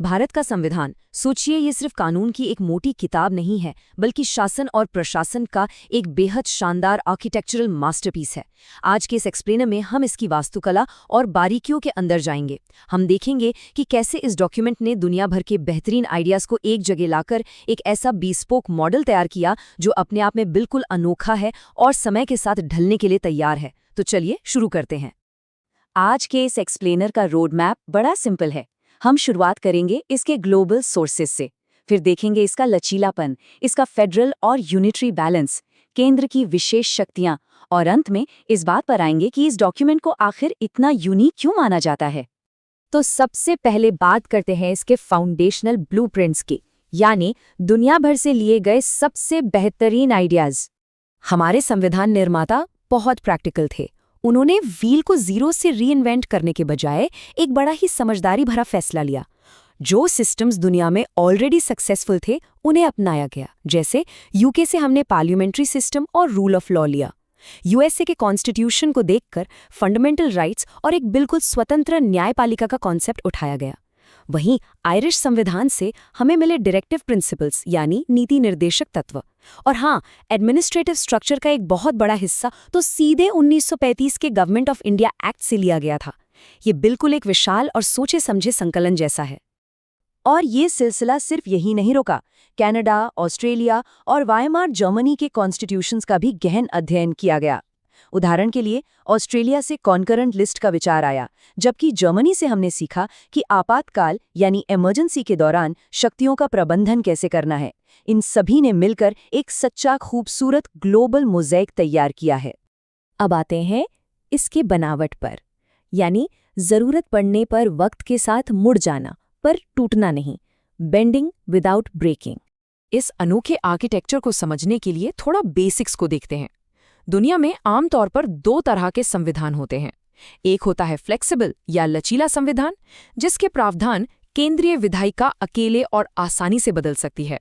भारत का संविधान, सोचिए, ये सिर्फ कानून की एक मोटी किताब नहीं है, बल्कि शासन और प्रशासन का एक बेहद शानदार आर्किटेक्चरल मास्टरपीस है। आज के इस एक्सप्लेनर में हम इसकी वास्तुकला और बारीकियों के अंदर जाएंगे। हम देखेंगे कि कैसे इस डॉक्यूमेंट ने दुनिया भर के बेहतरीन आइडियाज़ को एक जगह लाकर एक ऐसा बीस्पोक मॉडल तैयार किया जो अपने आप में बिल्कुल अनोखा है और समय के साथ ढलने के लिए तैयार है। तो चलिए शुरू करते हैं। आज के इस एक्सप्लेनर का रोड मैप बड़ा सिंपल है। हम शुरुआत करेंगे इसके ग्लोबल सोर्सेस से, फिर देखेंगे इसका लचीलापन, इसका फेडरल और यूनिटरी बैलेंस, केंद्र की विशेष शक्तियां, और अंत में इस बात पर आएंगे कि इस डॉक्यूमेंट को आखिर इतना यूनिक क्यों माना जाता है। तो सबसे पहले बात करते हैं इसके फाउंडेशनल ब्लूप्रिंट्स की, यानी दुनिया भर से लिए गए सबसे बेहतरीन आइडियाज। हमारे संविधान निर्माता बहुत प्रैक्टिकल थे। उन्होंने व्हील को जीरो से रीइन्वेंट करने के बजाय एक बड़ा ही समझदारी भरा फैसला लिया। जो सिस्टम्स दुनिया में ऑलरेडी सक्सेसफुल थे उन्हें अपनाया गया। जैसे यूके से हमने पार्लियामेंट्री सिस्टम और रूल ऑफ लॉ लिया। यूएसए के कॉन्स्टिट्यूशन को देखकर फंडामेंटल राइट्स और एक बिल्कुल स्वतंत्र न्यायपालिका का कॉन्सेप्ट उठाया गया। वहीं आयरिश संविधान से हमें मिले डायरेक्टिव प्रिंसिपल्स, यानी नीति निर्देशक तत्व। और हाँ, एडमिनिस्ट्रेटिव स्ट्रक्चर का एक बहुत बड़ा हिस्सा तो सीधे 1935 के गवर्नमेंट ऑफ इंडिया एक्ट से लिया गया था। ये बिल्कुल एक विशाल और सोचे समझे संकलन जैसा है। और ये सिलसिला सिर्फ यही नहीं रुका। कनाडा, ऑस्ट्रेलिया और वायमार जर्मनी के कॉन्स्टिट्यूशंस का भी गहन अध्ययन किया गया। उदाहरण के लिए ऑस्ट्रेलिया से कॉन्करेंट लिस्ट का विचार आया, जबकि जर्मनी से हमने सीखा कि आपातकाल यानी इमरजेंसी के दौरान शक्तियों का प्रबंधन कैसे करना है। इन सभी ने मिलकर एक सच्चा खूबसूरत ग्लोबल मोज़ेक तैयार किया है। अब आते हैं इसके बनावट पर, यानी जरूरत पड़ने पर वक्त के साथ मुड़ जाना पर टूटना नहीं, बेंडिंग विदाउट ब्रेकिंग। इस अनोखे आर्किटेक्चर को समझने के लिए थोड़ा बेसिक्स को देखते हैं। दुनिया में आमतौर पर दो तरह के संविधान होते हैं। एक होता है फ्लेक्सिबल या लचीला संविधान, जिसके प्रावधान केंद्रीय विधायिका अकेले और आसानी से बदल सकती है।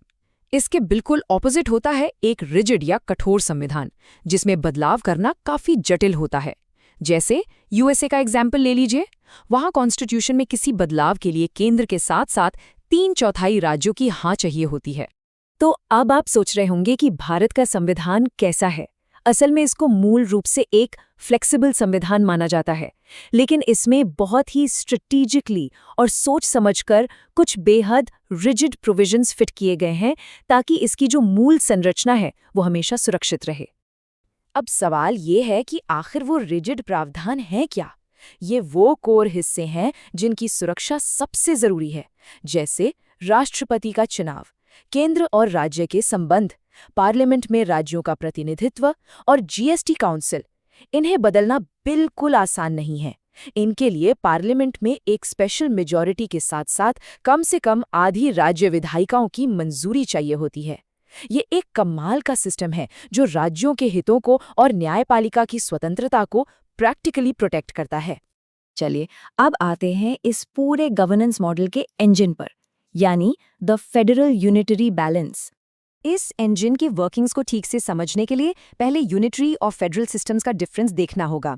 इसके बिल्कुल ऑपोजिट होता है एक रिजिड या कठोर संविधान, जिसमें बदलाव करना काफी जटिल होता है। जैसे यूएसए का एग्जाम्पल ले लीजिए। वहां कॉन्स्टिट्यूशन में किसी बदलाव के लिए केंद्र के साथ साथ 3/4 राज्यों की हाँ चाहिए होती है। तो अब आप सोच रहे होंगे कि भारत का संविधान कैसा है। असल में इसको मूल रूप से एक फ्लेक्सिबल संविधान माना जाता है, लेकिन इसमें बहुत ही स्ट्रेटेजिकली और सोच समझकर कुछ बेहद रिजिड प्रोविजंस फिट किए गए हैं, ताकि इसकी जो मूल संरचना है वो हमेशा सुरक्षित रहे। अब सवाल ये है कि आखिर वो रिजिड प्रावधान है क्या? ये वो कोर हिस्से हैं जिनकी सुरक्षा सबसे जरूरी है, जैसे राष्ट्रपति का चुनाव, केंद्र और राज्य के संबंध, पार्लियामेंट में राज्यों का प्रतिनिधित्व और जीएसटी काउंसिल। इन्हें बदलना बिल्कुल आसान नहीं है। इनके लिए पार्लियामेंट में एक स्पेशल मेजॉरिटी के साथ साथ कम से कम आधी राज्य विधायिकाओं की मंजूरी चाहिए होती है। ये एक कमाल का सिस्टम है जो राज्यों के हितों को और न्यायपालिका की स्वतंत्रता को प्रैक्टिकली प्रोटेक्ट करता है। चलिए अब आते हैं इस पूरे गवर्नेंस मॉडल के इंजन पर, यानी द फेडरल यूनिटरी बैलेंस। इस इंजन की वर्किंग्स को ठीक से समझने के लिए पहले यूनिटरी और फेडरल सिस्टम्स का डिफरेंस देखना होगा।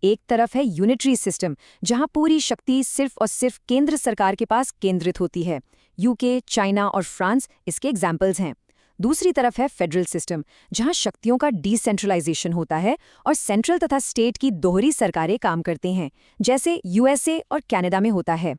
एक तरफ है यूनिटरी सिस्टम, जहां पूरी शक्ति सिर्फ और सिर्फ केंद्र सरकार के पास केंद्रित होती है। यूके, चाइना और फ्रांस इसके एग्जाम्पल्स हैं। दूसरी तरफ है फेडरल सिस्टम, जहां शक्तियों का डिसेंट्रलाइजेशन होता है और सेंट्रल तथा स्टेट की दोहरी सरकारें काम करते हैं, जैसे यूएसए और कनाडा में होता है।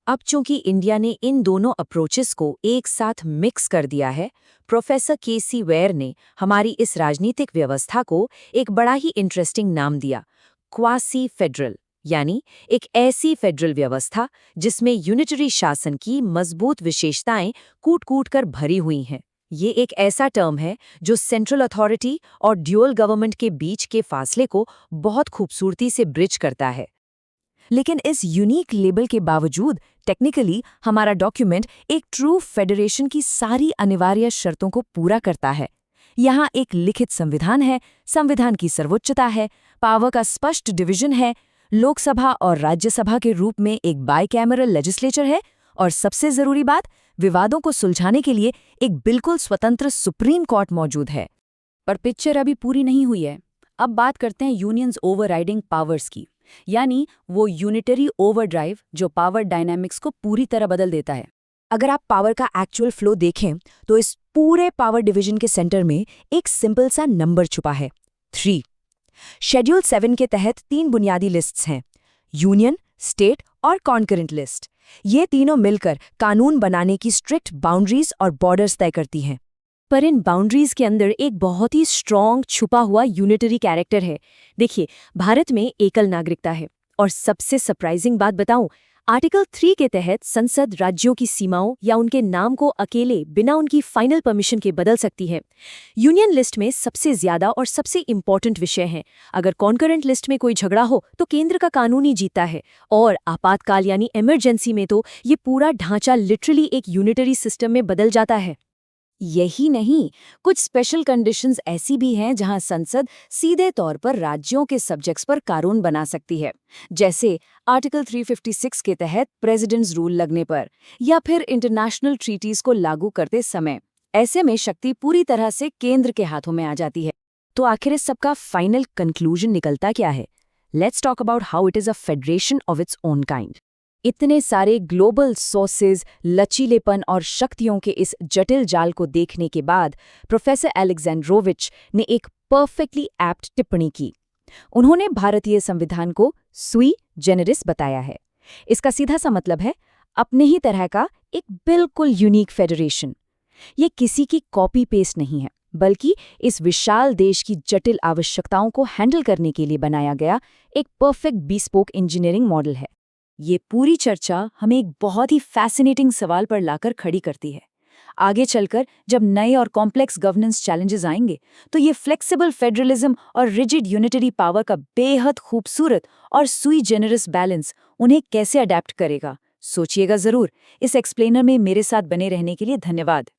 अब चूंकि इंडिया ने इन दोनों अप्रोचेस को एक साथ मिक्स कर दिया है, प्रोफेसर के.सी. वेयर ने हमारी इस राजनीतिक व्यवस्था को एक बड़ा ही इंटरेस्टिंग नाम दिया, क्वासी फेडरल, यानी एक ऐसी फेडरल व्यवस्था जिसमें यूनिटरी शासन की मजबूत विशेषताएं कूट-कूट कर भरी हुई हैं। ये एक ऐसा टर्म है जो सेंट्रल अथॉरिटी और ड्यूअल गवर्नमेंट के बीच के फासले को बहुत खूबसूरती से ब्रिज करता है। लेकिन इस यूनिक लेबल के बावजूद टेक्निकली हमारा डॉक्यूमेंट एक ट्रू फेडरेशन की सारी अनिवार्य शर्तों को पूरा करता है। यहाँ एक लिखित संविधान है, संविधान की सर्वोच्चता है, पावर का स्पष्ट डिवीजन है, लोकसभा और राज्यसभा के रूप में एक बाइकैमरल लेजिस्लेचर है, और सबसे जरूरी बात, विवादों को सुलझाने के लिए एक बिल्कुल स्वतंत्र सुप्रीम कोर्ट मौजूद है। पर पिक्चर अभी पूरी नहीं हुई है। अब बात करते हैं यूनियंस ओवरराइडिंग पावर्स की। यानी वो यूनिटरी ओवरड्राइव जो पावर डायनामिक्स को पूरी तरह बदल देता है। अगर आप पावर का एक्चुअल फ्लो देखें तो इस पूरे पावर डिवीजन के सेंटर में एक सिंपल सा नंबर छुपा है, 3। शेड्यूल 7 के तहत 3 बुनियादी लिस्ट्स हैं, यूनियन, स्टेट और कॉन्करेंट लिस्ट। ये तीनों मिलकर कानून बनाने की स्ट्रिक्ट बाउंड्रीज और बॉर्डर्स तय करती हैं। पर इन बाउंड्रीज के अंदर एक बहुत ही स्ट्रॉन्ग छुपा हुआ यूनिटरी कैरेक्टर है। देखिए, भारत में एकल नागरिकता है और सबसे सरप्राइजिंग बात बताऊं, आर्टिकल 3 के तहत संसद राज्यों की सीमाओं या उनके नाम को अकेले बिना उनकी फाइनल परमिशन के बदल सकती है। यूनियन लिस्ट में सबसे ज्यादा और सबसे इम्पोर्टेंट विषय हैं। अगर कॉन्करेंट लिस्ट में कोई झगड़ा हो तो केंद्र का कानून ही जीता है, और आपातकाल यानी इमरजेंसी में तो ये पूरा ढांचा लिटरली एक यूनिटरी सिस्टम में बदल जाता है। यही नहीं, कुछ स्पेशल कंडीशंस ऐसी भी हैं जहां संसद सीधे तौर पर राज्यों के सब्जेक्ट्स पर कानून बना सकती है, जैसे आर्टिकल 356 के तहत प्रेसिडेंट्स रूल लगने पर, या फिर इंटरनेशनल ट्रीटीज को लागू करते समय। ऐसे में शक्ति पूरी तरह से केंद्र के हाथों में आ जाती है। तो आखिर इस सबका फाइनल कंक्लूजन निकलता क्या है? Let's talk about how it is a federation of its own kind. इतने सारे ग्लोबल सोर्सेज, लचीलेपन और शक्तियों के इस जटिल जाल को देखने के बाद प्रोफेसर अलेक्जेंड्रोविच ने एक परफेक्टली एप्ट टिप्पणी की। उन्होंने भारतीय संविधान को सुई जेनरिस बताया है। इसका सीधा सा मतलब है अपने ही तरह का एक बिल्कुल यूनिक फेडरेशन। ये किसी की कॉपी पेस्ट नहीं है, बल्कि इस विशाल देश की जटिल आवश्यकताओं को हैंडल करने के लिए बनाया गया एक परफेक्ट बिस्पोक इंजीनियरिंग मॉडल है। ये पूरी चर्चा हमें एक बहुत ही फैसिनेटिंग सवाल पर लाकर खड़ी करती है। आगे चलकर जब नए और कॉम्प्लेक्स गवर्नेंस चैलेंजेस आएंगे तो ये फ्लेक्सिबल फेडरलिज्म और रिजिड यूनिटरी पावर का बेहद खूबसूरत और सुई जेनरस बैलेंस उन्हें कैसे अडेप्ट करेगा। सोचिएगा जरूर। इस एक्सप्लेनर में मेरे साथ बने रहने के लिए धन्यवाद।